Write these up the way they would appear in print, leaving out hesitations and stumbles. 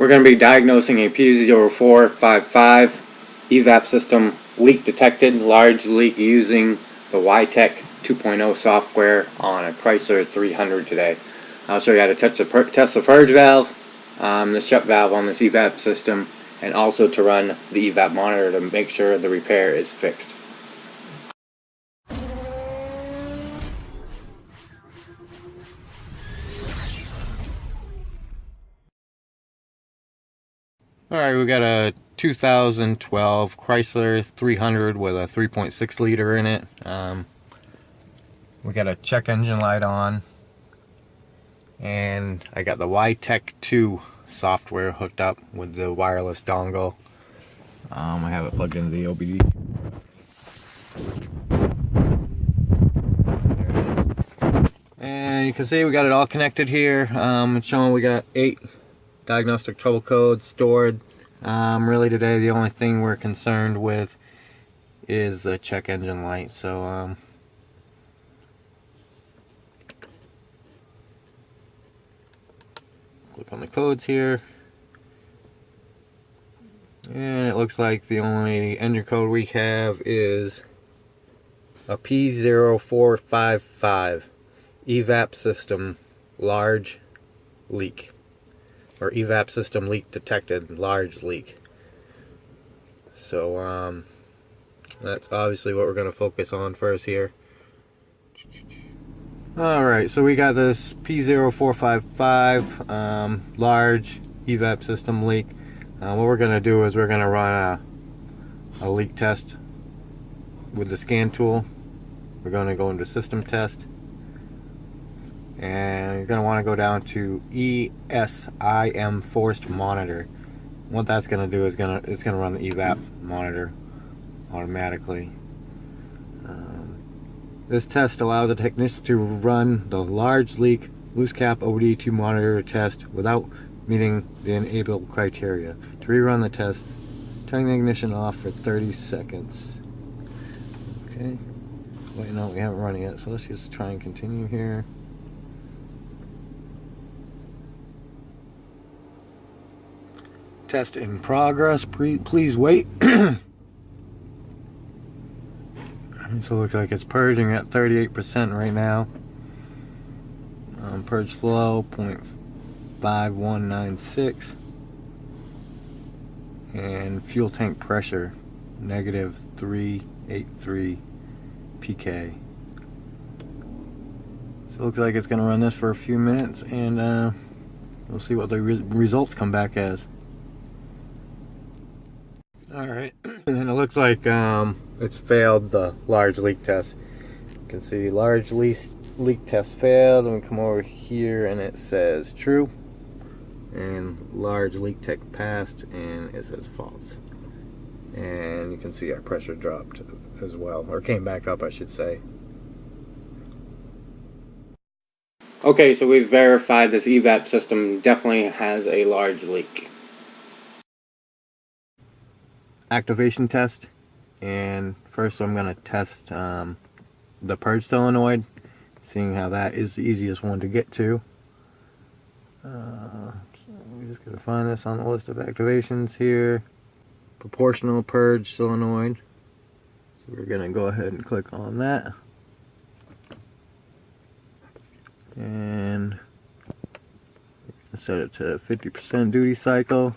We're going to be diagnosing a P0455 EVAP system leak detected, large leak using the YTech 2.0 software on a Chrysler 300 today. I'll show you how to test the purge valve, the shut valve on this EVAP system, and also to run the EVAP monitor to make sure the repair is fixed. Alright, we got a 2012 Chrysler 300 with a 3.6 liter in it. We got a check engine light on, and I got the YTech 2 software hooked up with the wireless dongle. I have it plugged into the OBD. And you can see we got it all connected here. It's showing we got 8 diagnostic trouble codes stored. Really today the only thing we're concerned with is the check engine light. So click on the codes here, and it looks like the only engine code we have is a P0455 EVAP system large leak, or EVAP system leak detected, large leak. So that's obviously what we're going to focus on first here. Alright, so we got this P0455 large EVAP system leak. What we're going to do is we're going to run a leak test with the scan tool. We're going to go into system test, and you're going to want to go down to ESIM forced monitor. What that's going to do is it's going to run the EVAP monitor automatically. This test allows a technician to run the large leak loose cap OBD2 monitor test without meeting the enable criteria. To rerun the test, turn the ignition off for 30 seconds. Okay. Wait, no, we haven't run it yet, so let's just try and continue here. Test in progress. Please wait. So it looks like it's purging at 38% right now. Purge flow 0.5196, and fuel tank pressure -383 pk. So it looks like it's going to run this for a few minutes, and we'll see what the results come back as. Alright, and it looks like it's failed the large leak test. You can see large leak test failed, and we come over here and it says true, and large leak tech passed, and it says false. And you can see our pressure dropped as well, or came back up I should say. Okay, so we've verified this EVAP system definitely has a large leak. Activation test, and first I'm going to test the purge solenoid, seeing how that is the easiest one to get to. So we're just going to find this on the list of activations here. Proportional purge solenoid. So we're going to go ahead and click on that. And set it to 50% duty cycle.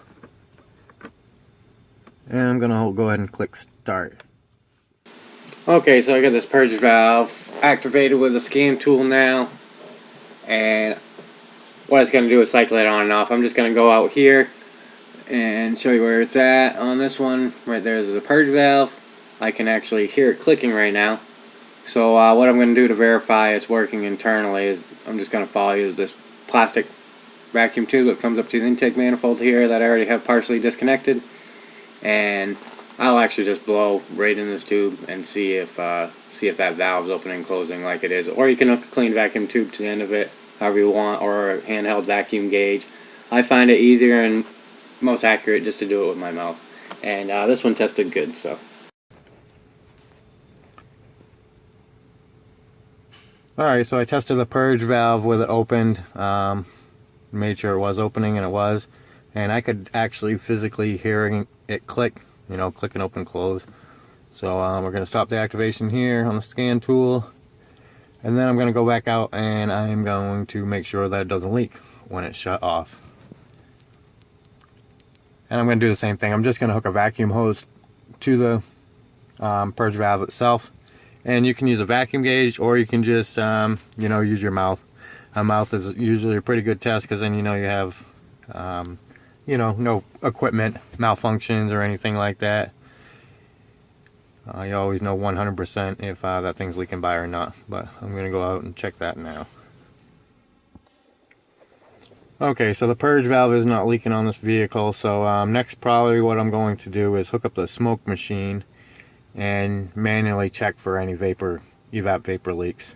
And I'm going to go ahead and click start. Okay, so I got this purge valve activated with the scan tool now. And what it's going to do is cycle it on and off. I'm just going to go out here and show you where it's at. On this one, right there is the purge valve. I can actually hear it clicking right now. So what I'm going to do to verify it's working internally is I'm just going to follow this plastic vacuum tube that comes up to the intake manifold here that I already have partially disconnected. And I'll actually just blow right in this tube and see if that valve's opening and closing like it is. Or you can hook a clean vacuum tube to the end of it, however you want, or a handheld vacuum gauge. I find it easier and most accurate just to do it with my mouth. And this one tested good, so. Alright, so I tested the purge valve with it opened. Made sure it was opening, and it was. and I could actually physically hear it click, you know, click and open close. So we're going to stop the activation here on the scan tool, and then I'm going to go back out and I'm going to make sure that it doesn't leak when it's shut off. And I'm going to do the same thing. I'm just going to hook a vacuum hose to the purge valve itself, and you can use a vacuum gauge, or you can just you know, use your mouth. A mouth is usually a pretty good test, because then you know you have you know, no equipment malfunctions or anything like that. You always know 100% if that thing's leaking by or not, but I'm going to go out and check that now. Okay, so the purge valve is not leaking on this vehicle, so next probably what I'm going to do is hook up the smoke machine and manually check for any vapor, evap vapor leaks.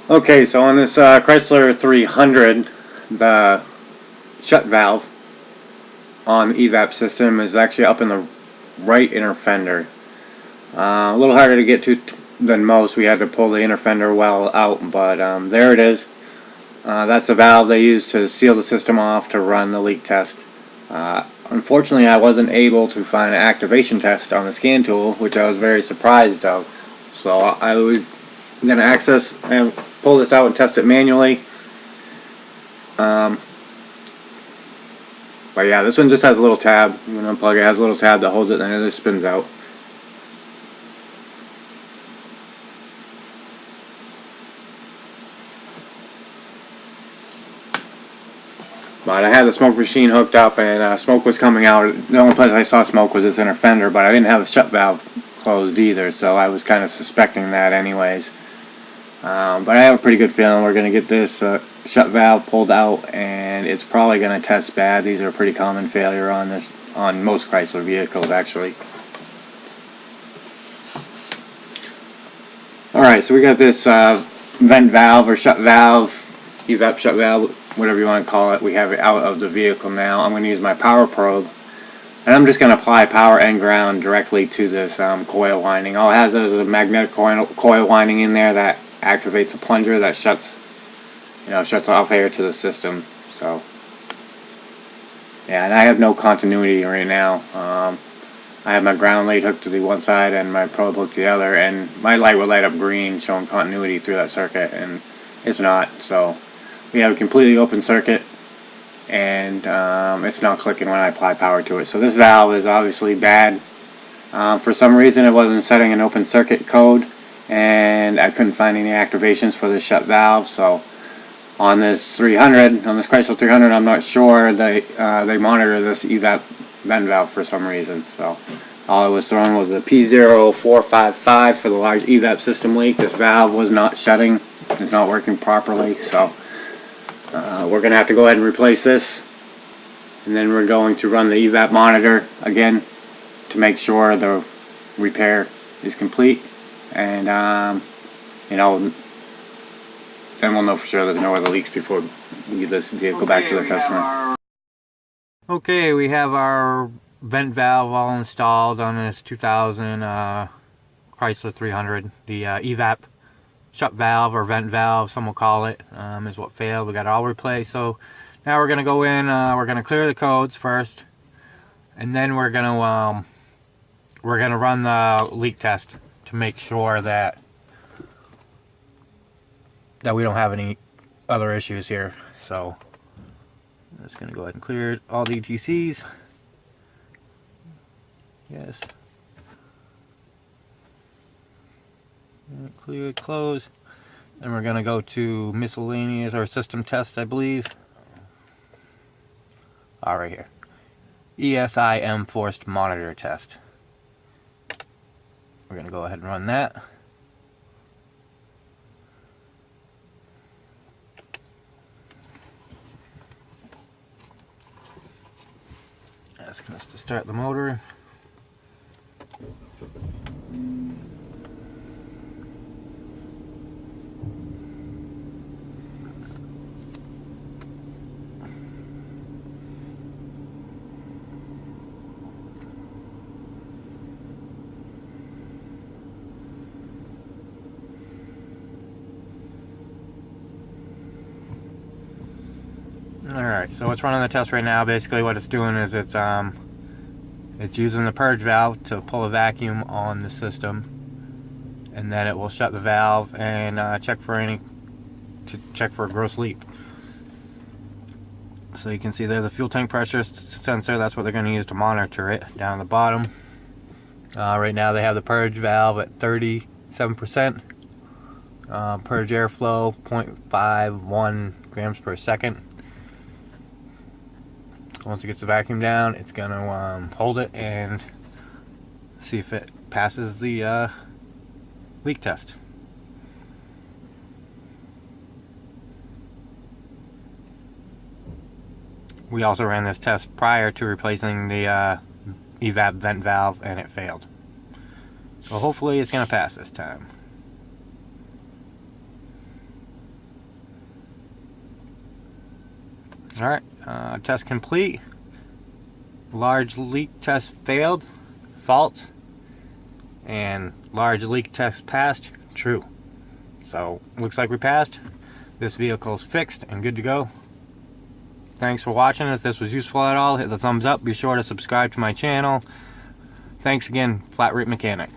Okay, so on this Chrysler 300, the shut valve on the evap system is actually up in the right inner fender. A little harder to get to than most. We had to pull the inner fender well out, but there it is. That's the valve they use to seal the system off to run the leak test. Unfortunately, I wasn't able to find an activation test on the scan tool, which I was very surprised of. So I was going to access and pull this out and test it manually. But yeah, this one just has a little tab. You know, unplug it, has a little tab that holds it, and then it spins out. But I had the smoke machine hooked up, and smoke was coming out. The only place I saw smoke was this inner fender, but I didn't have the shut valve closed either, so I was kind of suspecting that anyways. But I have a pretty good feeling we're going to get this shut valve pulled out, and it's probably going to test bad. These are a pretty common failure on most Chrysler vehicles, actually. Alright, so we got this vent valve or shut valve, evap shut valve, whatever you want to call it. We have it out of the vehicle now. I'm going to use my power probe, and I'm just going to apply power and ground directly to this coil winding. All it has is a magnetic coil winding in there that activates a plunger that shuts off air to the system. So yeah, and I have no continuity right now. I have my ground lead hooked to the one side and my probe hooked to the other, and my light will light up green showing continuity through that circuit, and it's not. So we have a completely open circuit, and it's not clicking when I apply power to it. So this valve is obviously bad. For some reason it wasn't setting an open circuit code, and I couldn't find any activations for the shut valve. So on this Chrysler 300, I'm not sure they monitor this evap vent valve for some reason. So all it was thrown was a P0455 for the large evap system leak. This valve was not shutting, it's not working properly. So we're going to have to go ahead and replace this, and then we're going to run the evap monitor again to make sure the repair is complete, and you know, then we'll know for sure there's no other leaks before we give this vehicle back to the customer. Okay, we have our vent valve all installed on this 2000 Chrysler 300. The evap shut valve, or vent valve, some will call it, is what failed. We got it all replaced. So now we're going to go in, we're going to clear the codes first, and then we're going to run the leak test to make sure that we don't have any other issues here. So I'm just going to go ahead and clear all the ETCs. Yes. Clear, close. And we're going to go to miscellaneous, or system test, I believe. Right here. ESIM forced monitor test. We're going to go ahead and run that. Asking us to start the motor. Alright, so it's running the test right now. Basically what it's doing is it's using the purge valve to pull a vacuum on the system, and then it will shut the valve and check for a gross leak. So you can see there's a fuel tank pressure sensor. That's what they're going to use to monitor it down the bottom. Right now they have the purge valve at 37%. Purge airflow 0.51 grams per second. Once it gets the vacuum down, it's going to hold it and see if it passes the leak test. We also ran this test prior to replacing the EVAP vent valve, and it failed. So hopefully it's going to pass this time. Alright, test complete. Large leak test failed, false, and large leak test passed, true. So, looks like we passed. This vehicle's fixed and good to go. Thanks for watching. If this was useful at all, hit the thumbs up. Be sure to subscribe to my channel. Thanks again, Flat Rate Mechanic.